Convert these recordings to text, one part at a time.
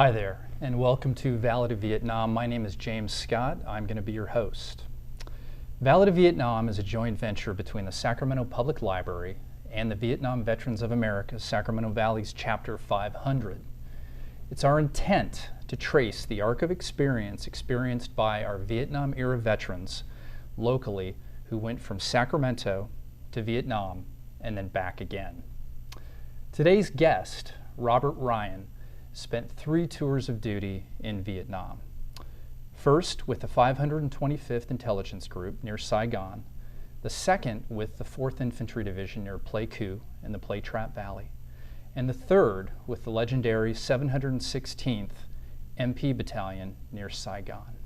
Hi there, and welcome to Valid of Vietnam. My name is James Scott. I'm going to be your host. Valid of Vietnam is a joint venture between the Sacramento Public Library and the Vietnam Veterans of America's Sacramento Valley's Chapter 500. It's our intent to trace the arc of experience experienced by our Vietnam-era veterans locally who went from Sacramento to Vietnam and then back again. Today's guest, Robert Ryan, spent 3 tours of duty in Vietnam. First with the 525th Intelligence Group near Saigon, the second with the 4th Infantry Division near Pleiku in the Pleiku Valley, and the third with the legendary 716th MP Battalion near Saigon.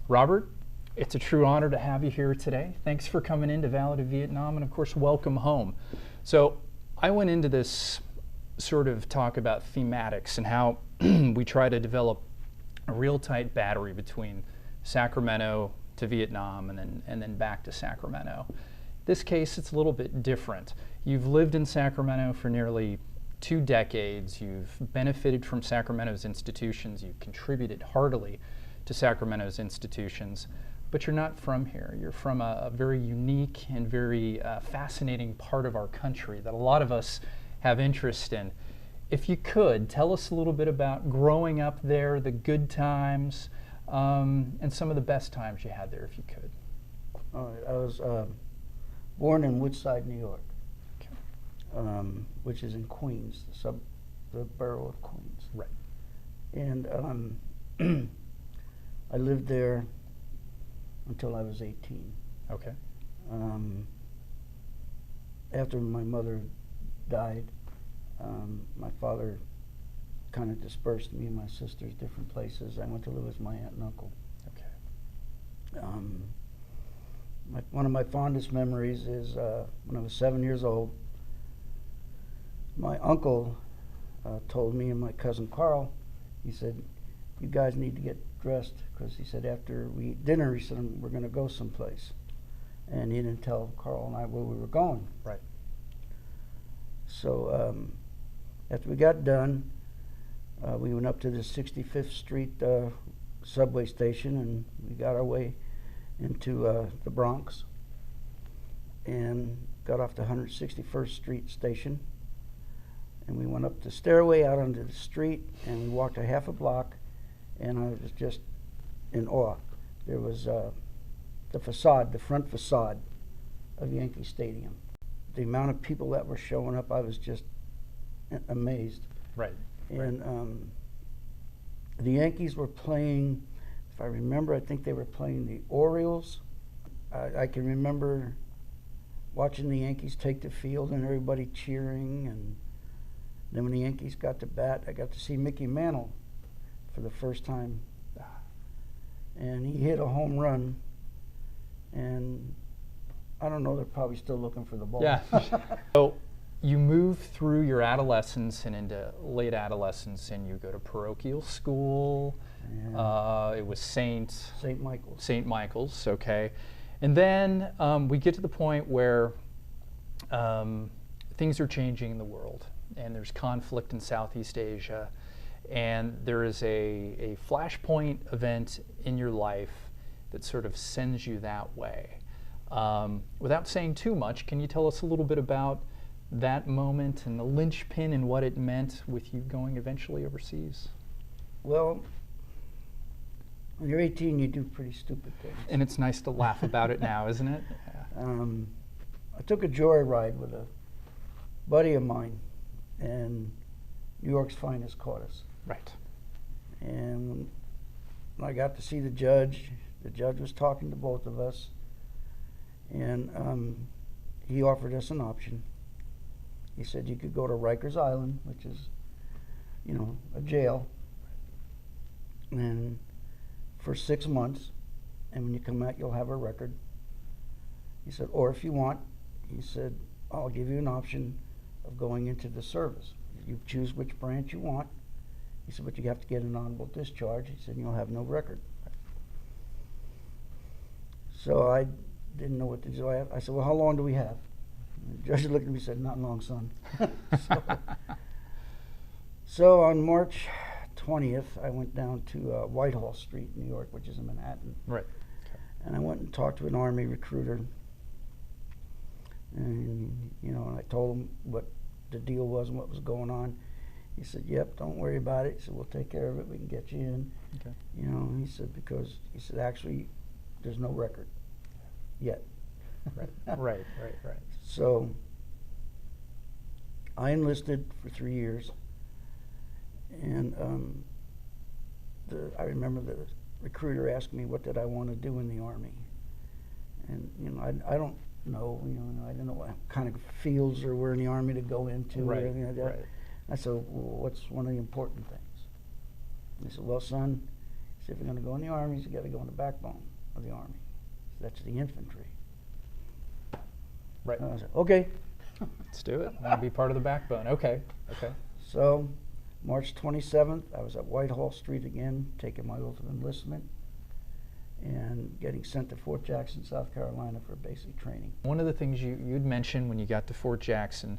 Robert, it's a true honor to have you here today. Thanks for coming into Valid of Vietnam, and of course, welcome home. So I went into this sort of talk about thematics and how we try to develop a real tight battery between Sacramento to Vietnam and then back to Sacramento. This case, it's a little bit different. You've lived in Sacramento for nearly 2 decades. You've benefited from Sacramento's institutions. You've contributed heartily to Sacramento's institutions, but you're not from here. You're from a very unique and very fascinating part of our country that a lot of us have interest in. If you could, tell us a little bit about growing up there, the good times, and some of the best times you had there, if you could. All right, I was born in Woodside, New York, okay. Which is in Queens, the borough of Queens. Right. And I lived there until I was 18. Okay. After my mother died, my father kind of dispersed me and my sisters different places. I went to live with my aunt and uncle. Okay. One of my fondest memories is when I was 7 years old, my uncle told me and my cousin Carl, he said, "You guys need to get dressed," because he said after we eat dinner, he said, "We're going to go someplace." And he didn't tell Carl and I where we were going. Right. So after we got done, we went up to the 65th Street subway station, and we got our way into the Bronx and got off the 161st Street station. And we went up the stairway out onto the street, and we walked a half a block, and I was just in awe. There was the facade, the front facade of Yankee Stadium. The amount of people that were showing up, I was just amazed. Right. And the Yankees were playing, if I remember, I think they were playing the Orioles. I can remember watching the Yankees take the field and everybody cheering. And then when the Yankees got to bat, I got to see Mickey Mantle for the first time. And he hit a home run. And I don't know, they're probably still looking for the ball. Yeah. So you move through your adolescence and into late adolescence, and you go to parochial school. Yeah. It was St. Michael's. St. Michael's, okay. And then we get to the point where things are changing in the world, and there's conflict in Southeast Asia, and there is a flashpoint event in your life that sort of sends you that way. Without saying too much, can you tell us a little bit about that moment and the linchpin and what it meant with you going eventually overseas? Well, when you're 18, you do pretty stupid things. And it's nice to laugh about it now, isn't it? Yeah. I took a joyride with a buddy of mine, and New York's Finest caught us. Right. And I got to see the judge. The judge was talking to both of us. And he offered us an option. He said you could go to Rikers Island, which is, a jail, and for 6 months, and when you come out, you'll have a record. He said, or if you want, he said, I'll give you an option of going into the service. You choose which branch you want. He said, but you have to get an honorable discharge. He said, you'll have no record. So I didn't know what to do. I said, well, how long do we have? And the judge looked at me and said, not long, son. So on March 20th, I went down to Whitehall Street, New York, which is in Manhattan. Right. Okay. And I went and talked to an Army recruiter. And, you know, and I told him what the deal was and what was going on. He said, yep, don't worry about it. He said, we'll take care of it. We can get you in. Okay. You know, he said, because, he said, actually, there's no record yet. Right. Right. So I enlisted for 3 years. And I remember the recruiter asked me what did I want to do in the Army. And, you know, I don't know, you know, I didn't know what kind of fields there were in the Army to go into or anything like that. Right. I said, well, what's one of the important things? And he said, well, son, he said, if you're going to go in the Army, you got to go in the backbone of the Army. So that's the infantry. Right. And I said, okay. Let's do it. I want to be part of the backbone. Okay. Okay. So March 27th, I was at Whitehall Street again, taking my oath of enlistment and getting sent to Fort Jackson, South Carolina for basic training. One of the things you'd mentioned when you got to Fort Jackson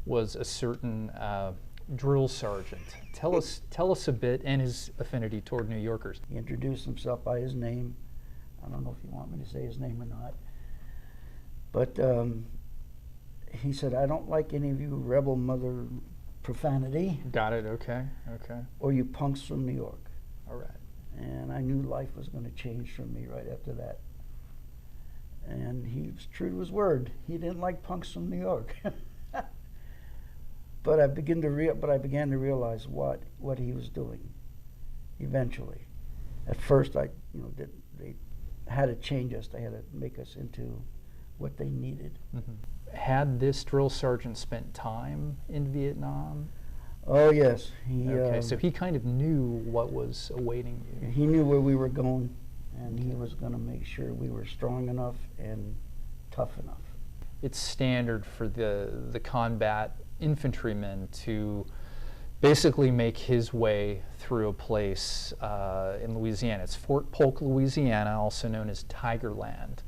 was a certain drill sergeant. Tell us a bit, and his affinity toward New Yorkers. He introduced himself by his name. I don't know if you want me to say his name or not. But he said, I don't like any of you rebel mother profanity. Got it, okay, okay. Or you punks from New York. All right. And I knew life was going to change for me right after that. And he was true to his word. He didn't like punks from New York. But I began to realize what he was doing. Eventually, at first, they had to change us. They had to make us into what they needed. Mm-hmm. Had this drill sergeant spent time in Vietnam? Oh yes. Okay, so he kind of knew what was awaiting you. He knew where we were going, and he was going to make sure we were strong enough and tough enough. It's standard for the combat infantryman to basically make his way through a place in Louisiana. It's Fort Polk, Louisiana, also known as Tigerland,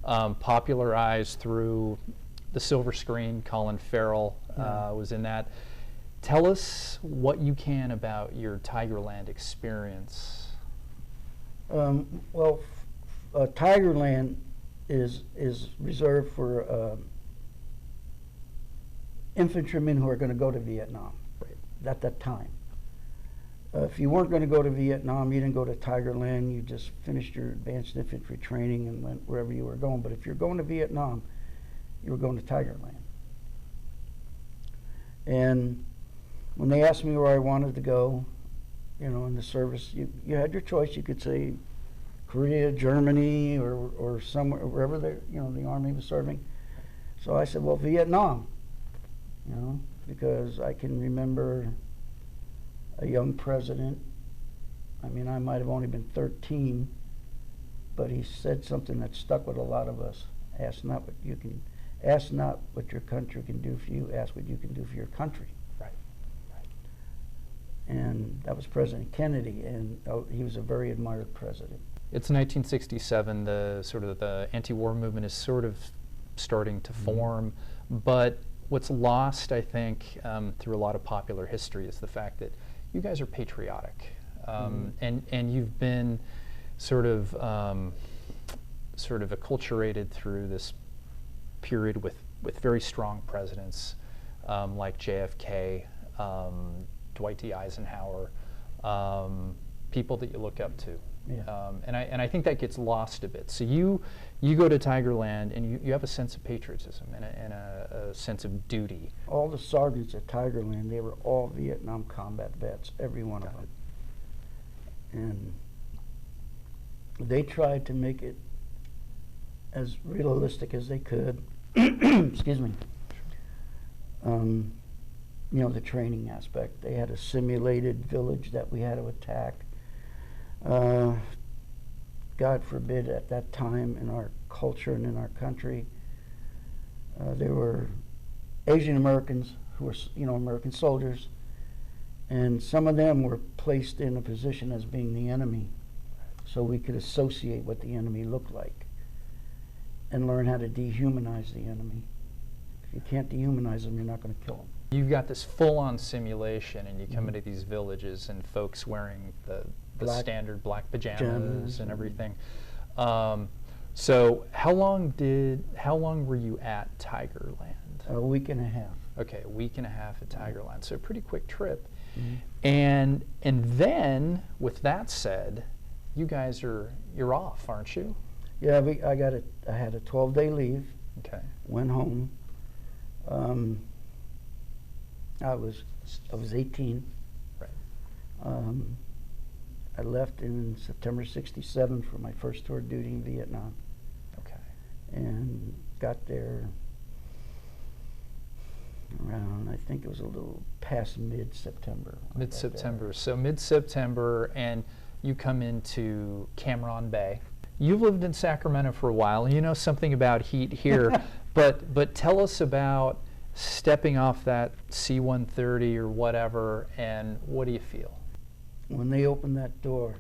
popularized through the silver screen. Colin Farrell was in that. Tell us what you can about your Tigerland experience. Well, Tigerland is reserved for infantrymen who are going to go to Vietnam at that time. If you weren't going to go to Vietnam, you didn't go to Tigerland, you just finished your advanced infantry training and went wherever you were going. But if you're going to Vietnam, you were going to Tigerland. And when they asked me where I wanted to go, you know, in the service, you had your choice. You could say Korea, Germany, or somewhere, wherever the Army was serving. So I said, well, Vietnam, you know, because I can remember a young president. I mean, I might have only been 13, but he said something that stuck with a lot of us. Ask not what your country can do for you, ask what you can do for your country. Right. And that was President Kennedy, and he was a very admired president. It's 1967. The anti-war movement is sort of starting to form, but what's lost, I think, through a lot of popular history is the fact that you guys are patriotic, and you've been sort of acculturated through this period with very strong presidents like JFK, Dwight D. Eisenhower, people that you look up to. Yeah. And I think that gets lost a bit. So you go to Tigerland and you have a sense of patriotism and a sense of duty. All the sergeants at Tigerland, they were all Vietnam combat vets, every one of them. And they tried to make it as realistic as they could. Excuse me. You know, the training aspect. They had a simulated village that we had to attack. God forbid, at that time in our culture and in our country, there were Asian Americans who were, American soldiers, and some of them were placed in a position as being the enemy, so we could associate what the enemy looked like and learn how to dehumanize the enemy. If you can't dehumanize them, you're not going to kill them. You've got this full-on simulation, and you come into these villages, and folks wearing the standard black pajamas and everything. So how long were you at Tigerland? A week and a half. Okay, a week and a half at Tigerland. So a pretty quick trip. Mm-hmm. And then, with that said, you guys you're off, aren't you? Yeah, I had a 12-day leave. Okay. Went home. I was 18. Right. I left in September '67 for my first tour of duty in Vietnam. Okay. And got there around, I think it was a little past mid-September. Mid-September. So mid-September, and you come into Cam Bay. You've lived in Sacramento for a while, and you know something about heat here. but tell us about stepping off that C-130 or whatever, and what do you feel? When they opened that door,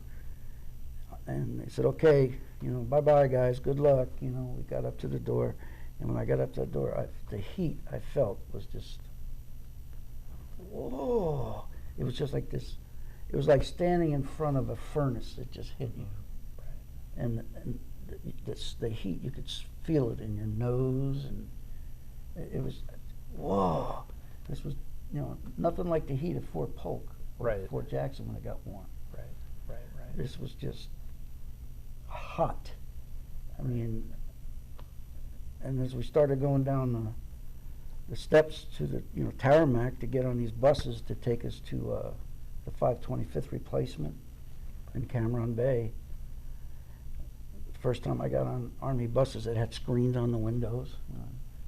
and they said, "Okay, bye-bye, guys. Good luck." We got up to the door, and when I got up to the door, the heat I felt was just, whoa! It was just like this. It was like standing in front of a furnace that just hit you, and the heat, you could feel it in your nose, and it was, whoa! This was, nothing like the heat of Fort Polk. Right. Fort Jackson when it got warm. Right. This was just hot. I mean, and as we started going down the steps to the tarmac to get on these buses to take us to the 525th replacement in Cam Bay. The first time I got on Army buses that had screens on the windows.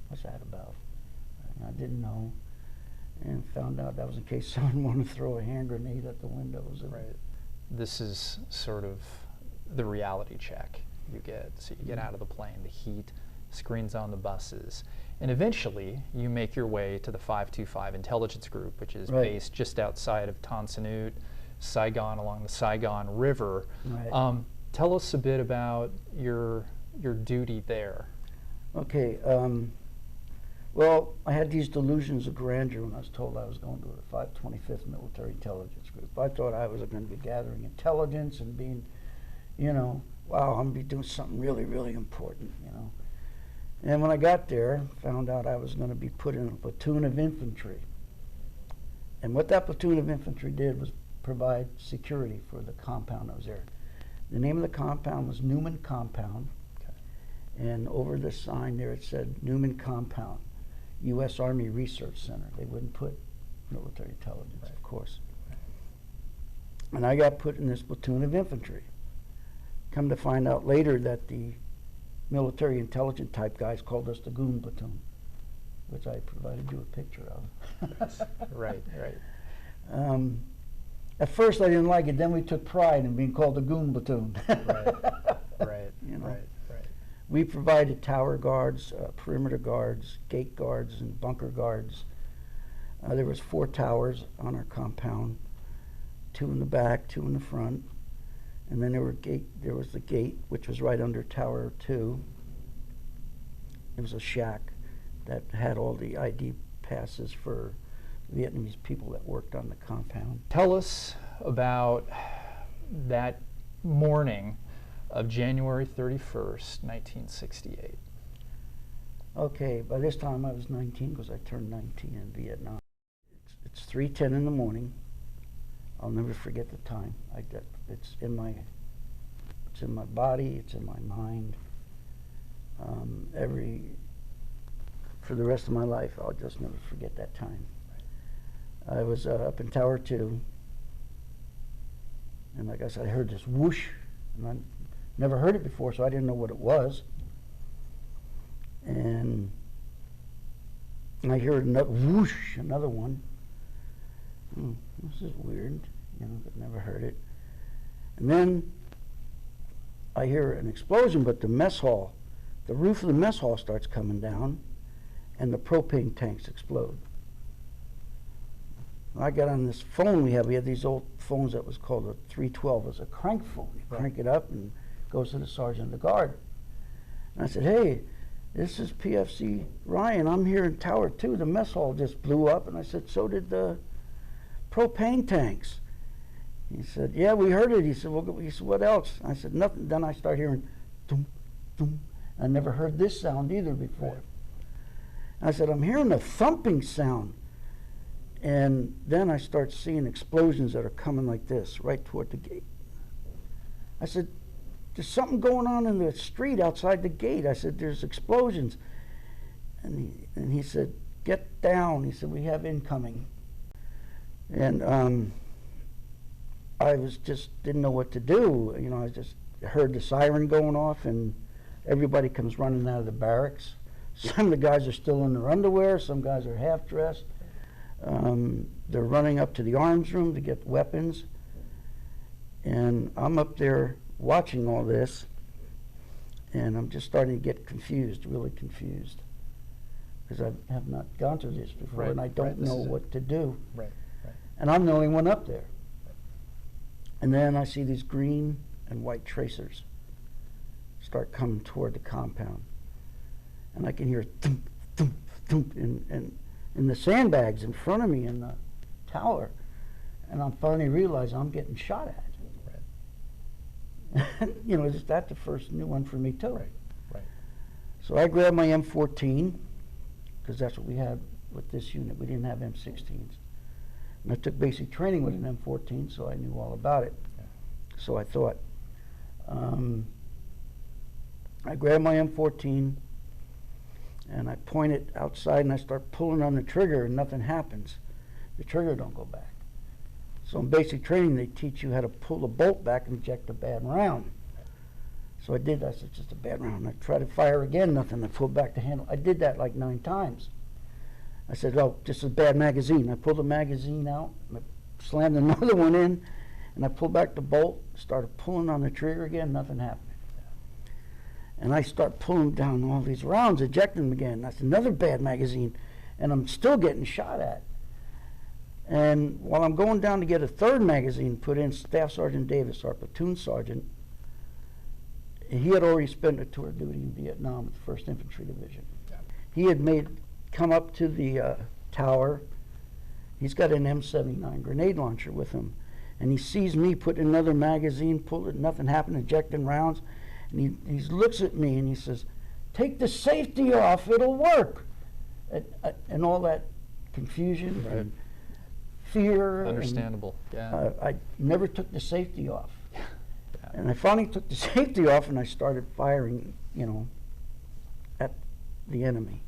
What's that about? And I didn't know. And found out that was in case someone wanted to throw a hand grenade at the windows. Right. This is sort of the reality check you get. So you get out of the plane, the heat, screens on the buses, and eventually you make your way to the 525 Intelligence Group, which is based just outside of Tan Son Nhut, Saigon, along the Saigon River. Right. Tell us a bit about your duty there. Okay. Well, I had these delusions of grandeur when I was told I was going to the 525th Military Intelligence Group. I thought I was going to be gathering intelligence and being, wow, I'm going to be doing something really, really important, And when I got there, found out I was going to be put in a platoon of infantry. And what that platoon of infantry did was provide security for the compound that was there. The name of the compound was Newman Compound. Okay. And over the sign there it said Newman Compound, U.S. Army Research Center. They wouldn't put military intelligence, of course. And I got put in this platoon of infantry. Come to find out later that the military intelligence type guys called us the Goon Platoon, which I provided you a picture of. Right. At first I didn't like it, then we took pride in being called the Goon Platoon. Right. We provided tower guards, perimeter guards, gate guards, and bunker guards. There was 4 towers on our compound, 2 in the back, 2 in the front, and then there was the gate, which was right under Tower 2. It was a shack that had all the ID passes for Vietnamese people that worked on the compound. Tell us about that morning of January 31st, 1968. Okay, by this time I was 19 because I turned 19 in Vietnam. It's 3:10 in the morning. I'll never forget the time. It's in my body. It's in my mind. For the rest of my life, I'll just never forget that time. I was up in Tower 2, and like I said, I heard this whoosh, and I never heard it before, so I didn't know what it was. And I heard another whoosh, another one. This is weird, I've never heard it. And then I hear an explosion, but the mess hall, the roof of the mess hall starts coming down, and the propane tanks explode. I got on this phone we had these old phones that was called a 312. It was a crank phone. You crank it up and it goes to the sergeant of the guard. And I said, "Hey, this is PFC Ryan. I'm here in Tower 2. The mess hall just blew up. And I said, so did the propane tanks. He said, yeah, we heard it. He said, well, what else? I said, nothing. Then I start hearing, dum, dum. I never heard this sound either before. Right. I said, I'm hearing a thumping sound. And then I start seeing explosions that are coming like this, right toward the gate. I said, there's something going on in the street outside the gate. I said, there's explosions. And he said, get down. He said, we have incoming. And I was just didn't know what to do. You know, I just heard the siren going off, and everybody comes running out of the barracks. Some of the guys are still in their underwear. Some guys are half dressed. They're running up to the arms room to get weapons. And I'm up there watching all this, and I'm just starting to get confused, really confused, because I have not gone through this before, right, and I don't know what to do. Right, right. And I'm the only one up there. And then I see these green and white tracers start coming toward the compound. And I can hear thump, thump, thump in the sandbags in front of me in the tower. And I'm finally realizing I'm getting shot at. Right. You know, that's the first new one for me too. Right, right. So I grabbed my M14, because that's what we had with this unit. We didn't have M16s. And I took basic training with an M14, so I knew all about it. Yeah. So I thought. I grabbed my M14, and I point it outside, and I start pulling on the trigger, and nothing happens. The trigger don't go back. So in basic training, they teach you how to pull the bolt back and eject a bad round. So I did that. I said, just a bad round. I tried to fire again, nothing. I pulled back the handle. I did that like 9 times. I said, oh, just a bad magazine. I pulled the magazine out, and I slammed another one in, and I pulled back the bolt, started pulling on the trigger again, nothing happened. And I start pulling down all these rounds, ejecting them again. That's another bad magazine, and I'm still getting shot at. And while I'm going down to get a third magazine put in, Staff Sergeant Davis, our platoon sergeant, he had already spent a tour of duty in Vietnam with the 1st Infantry Division. Yeah. He had come up to the tower. He's got an M79 grenade launcher with him. And he sees me put another magazine, pull it, nothing happened, ejecting rounds. And he looks at me and he says, take the safety off, it'll work. And all that confusion and fear. Understandable, yeah. I never took the safety off. Yeah. And I finally took the safety off, and I started firing, you know, at the enemy.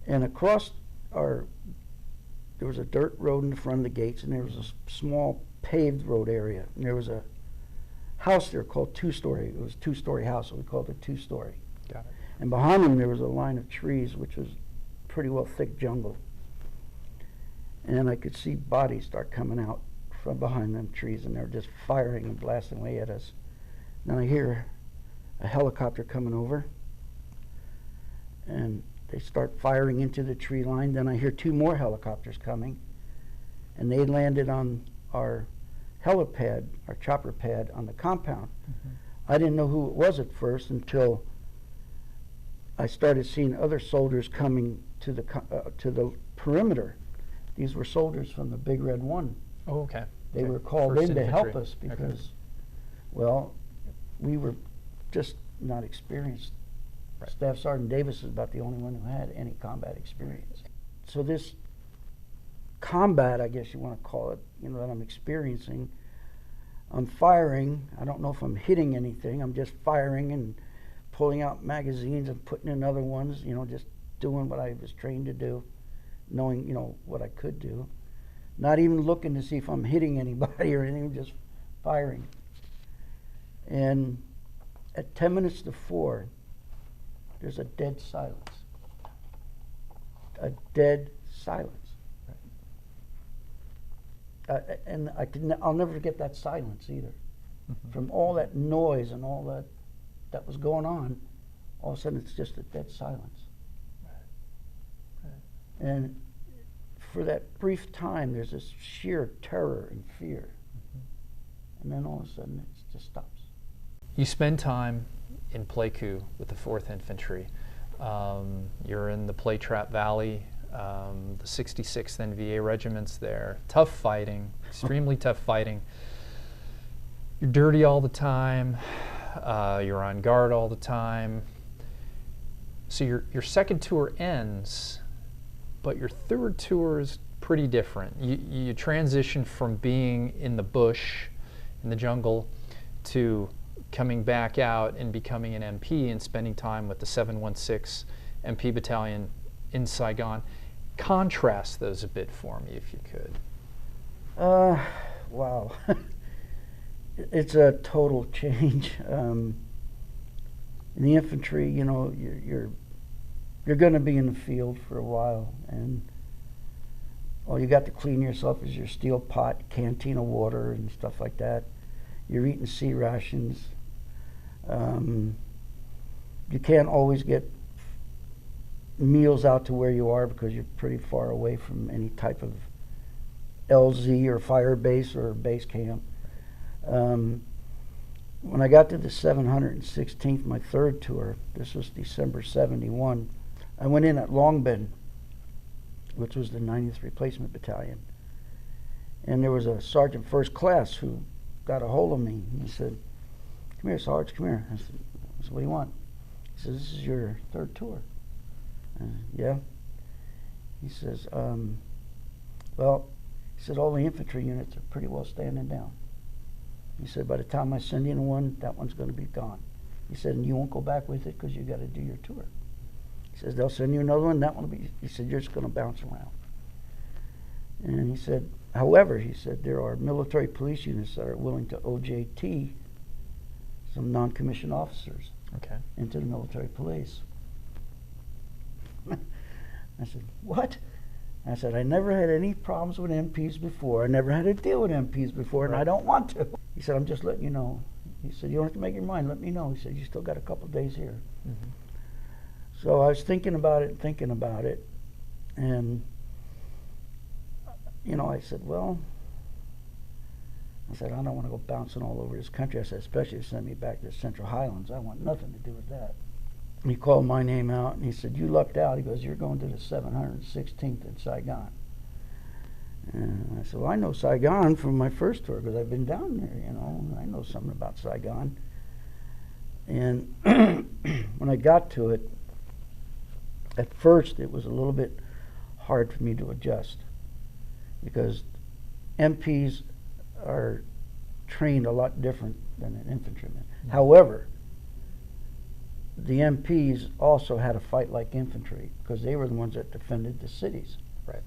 And across there was a dirt road in the front of the gates, and there was a small paved road area. And there was a house there called 2-story. It was a 2-story house, so we called it 2-story. Got it. And behind them there was a line of trees, which was pretty well thick jungle. And I could see bodies start coming out from behind them trees, and they were just firing and blasting away at us. Then I hear a helicopter coming over, and they start firing into the tree line. Then I hear 2 more helicopters coming, and they landed on our helipad, our chopper pad on the compound. Mm-hmm. I didn't know who it was at first until I started seeing other soldiers coming to the perimeter. These were soldiers from the Big Red 1. Oh, okay. They were called in to help us because, well, we were just not experienced. Right. Staff Sergeant Davis is about the only one who had any combat experience. So this combat, I guess you want to call it, you know, that I'm experiencing, I'm firing. I don't know if I'm hitting anything. I'm just firing and pulling out magazines and putting in other ones, you know, just doing what I was trained to do, knowing, you know, what I could do. Not even looking to see if I'm hitting anybody or anything, just firing. And at 10 minutes to 4, there's a dead silence. A dead silence. And I'll never forget that silence either. Mm-hmm. From all that noise and all that was going on, all of a sudden it's just a dead silence. Right. Right. And for that brief time, there's this sheer terror and fear. Mm-hmm. And then all of a sudden it just stops. you spend time in Pleiku with the 4th Infantry. You're in the Playtrap Valley, the 66th NVA regiment's there. Tough fighting, extremely tough fighting. You're dirty all the time. You're on guard all the time. So your second tour ends, but your third tour is pretty different. You transition from being in the bush, in the jungle, to coming back out and becoming an MP and spending time with the 716 MP Battalion in Saigon. Contrast those a bit for me, if you could. Wow. It's a total change. In the infantry, you know, you're going to be in the field for a while, and all you got to clean yourself is your steel pot, canteen of water, and stuff like that. You're eating sea rations. You can't always get meals out to where you are because you're pretty far away from any type of LZ or fire base or base camp. When I got to the 716th, my third tour, this was December 71, I went in at Long Bend, which was the 90th Replacement Battalion. And there was a sergeant first class who got a hold of me. He said, "Come here, Sarge, come here." I said, "What do you want?" He says, "This is your third tour." I said, "Yeah." He says, "Well," he said, "all the infantry units are pretty well standing down." He said, "By the time I send in one, that one's going to be gone." He said, "And you won't go back with it because you got to do your tour." He says, "They'll send you another one, that one will be," he said, "you're just going to bounce around." And he said, "However," he said, "there are military police units that are willing to OJT some non-commissioned officers into the military police." I said, "What?" I said, "I never had any problems with MPs before. I never had to deal with MPs before, and I don't want to." He said, "I'm just letting you know." He said, "You don't have to make your mind. Let me know." He said, "You still got a couple days here." Mm-hmm. So I was thinking about it, and you know, I said, "Well," I said, "I don't want to go bouncing all over this country." I said, "Especially if you send me back to the Central Highlands. I want nothing to do with that." And he called my name out, and he said, "You lucked out." He goes, "You're going to the 716th in Saigon." And I said, "Well, I know Saigon from my first tour because I've been down there, you know. I know something about Saigon." And when I got to it, at first it was a little bit hard for me to adjust because MPs are trained a lot different than an infantryman. Mm-hmm. However, the MPs also had to fight like infantry because they were the ones that defended the cities. Right.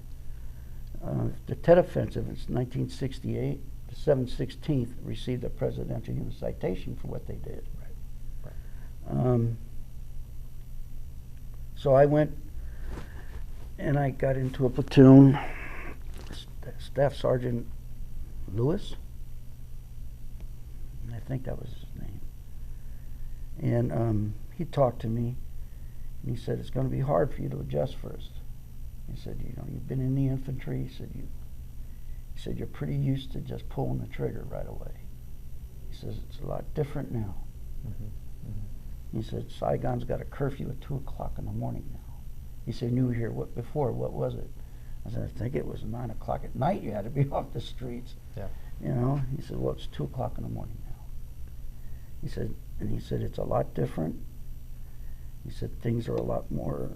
The Tet Offensive in 1968, the 716th received a Presidential Unit Citation for what they did. Right. Right. So I went and I got into a platoon. Staff Sergeant Lewis, I think that was his name. And he talked to me, and he said, "It's going to be hard for you to adjust first." He said, "You know, you've been in the infantry." He said, "You're pretty used to just pulling the trigger right away." He says, "It's a lot different now." Mm-hmm. Mm-hmm. He said, "Saigon's got a curfew at 2 o'clock in the morning now." He said, "You were here before, what was it?" I said, "I think it was 9 o'clock at night. You had to be off the streets." Yeah. You know, he said, "Well, it's 2 o'clock in the morning now." He said, "It's a lot different." He said, "Things are a lot more,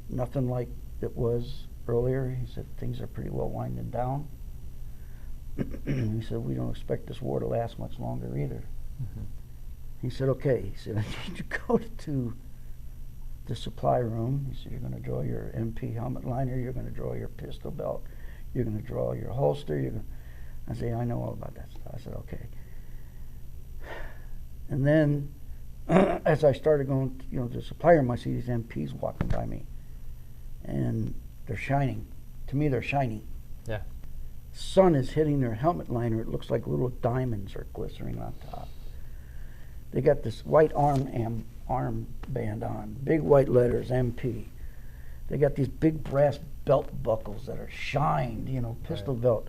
nothing like it was earlier." He said, "Things are pretty well winding down." He said, "We don't expect this war to last much longer either." Mm-hmm. He said, "Okay." He said, "I need you to go to the supply room." He said, "You're going to draw your MP helmet liner, you're going to draw your pistol belt, you're going to draw your holster." I said, "I know all about that stuff." I said, "Okay." And then as I started going, you know, to the supply room, I see these MPs walking by me, and they're shining. To me, they're shiny. Yeah. Sun is hitting their helmet liner. It looks like little diamonds are glistening on top. They got this white armband on, big white letters, MP. They got these big brass belt buckles that are shined, you know, pistol belt,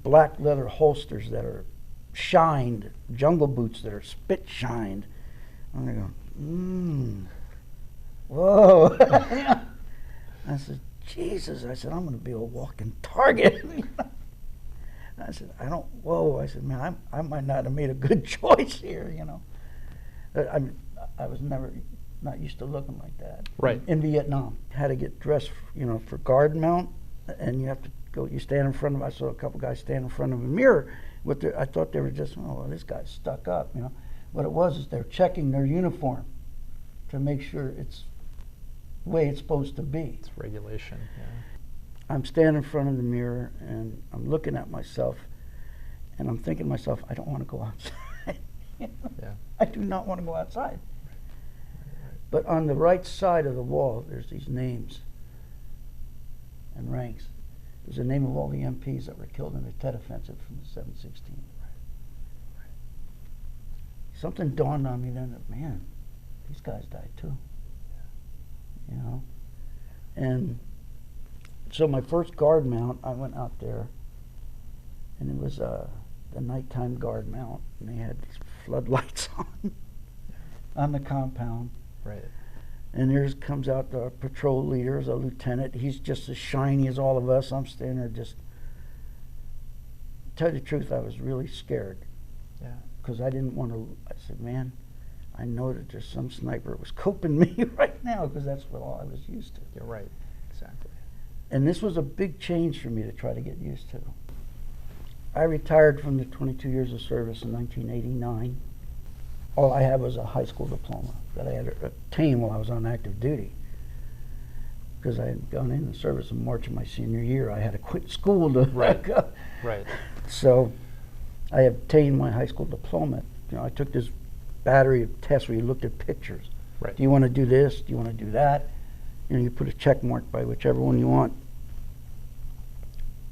black leather holsters that are shined, jungle boots that are spit shined. And I go, whoa. I said, Jesus, I said, I'm going to be a walking target. I said, I said, man, I might not have made a good choice here, you know. I was not used to looking like that. Right. In Vietnam, had to get dressed, you know, for guard mount, and you have to go, you stand in front of, I saw a couple guys stand in front of a mirror I thought they were just, oh, well, this guy's stuck up, you know. What it was is they're checking their uniform to make sure it's the way it's supposed to be. It's regulation, yeah. I'm standing in front of the mirror and I'm looking at myself and I'm thinking to myself, I don't want to go outside. You know? Yeah. I do not want to go outside. Right. But on the right side of the wall, there's these names and ranks. There's the name of all the MPs that were killed in the Tet Offensive from the 716. Right. Something dawned on me then that, man, these guys died too. Yeah. You know? And so my first guard mount, I went out there, and it was the nighttime guard mount, and they had these floodlights on the compound. Right. And there comes out the patrol leader, a lieutenant. He's just as shiny as all of us. I'm standing there just, to tell you the truth, I was really scared. Yeah. Because I didn't want to, I said, man, I know that there's some sniper that was coping me right now, because that's what all I was used to. You're right, exactly. And this was a big change for me to try to get used to. I retired from the 22 years of service in 1989. All I had was a high school diploma that I had obtained while I was on active duty. Because I had gone in the service in March of my senior year. I had to quit school to go. Right. So I obtained my high school diploma. You know, I took this battery of tests where you looked at pictures. Right. Do you want to do this? Do you want to do that? You know, you put a check mark by whichever one you want.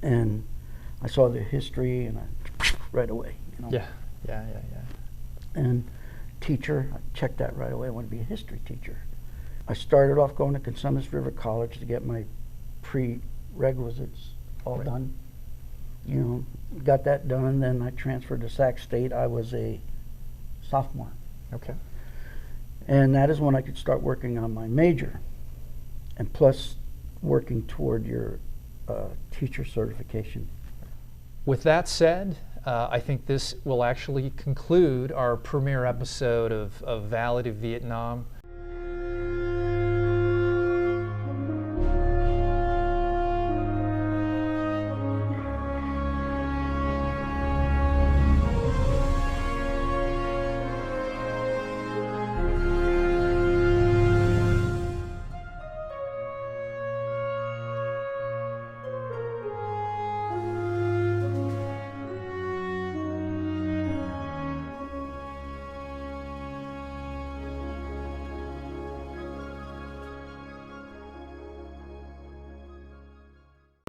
And I saw the history, and I right away. You know. Yeah. And teacher, I checked that right away. I want to be a history teacher. I started off going to Cosumnes River College to get my prerequisites all done. You know, got that done. Then I transferred to Sac State. I was a sophomore. Okay. And that is when I could start working on my major, and plus working toward your teacher certification. With that said, I think this will actually conclude our premiere episode of Valid of Vietnam.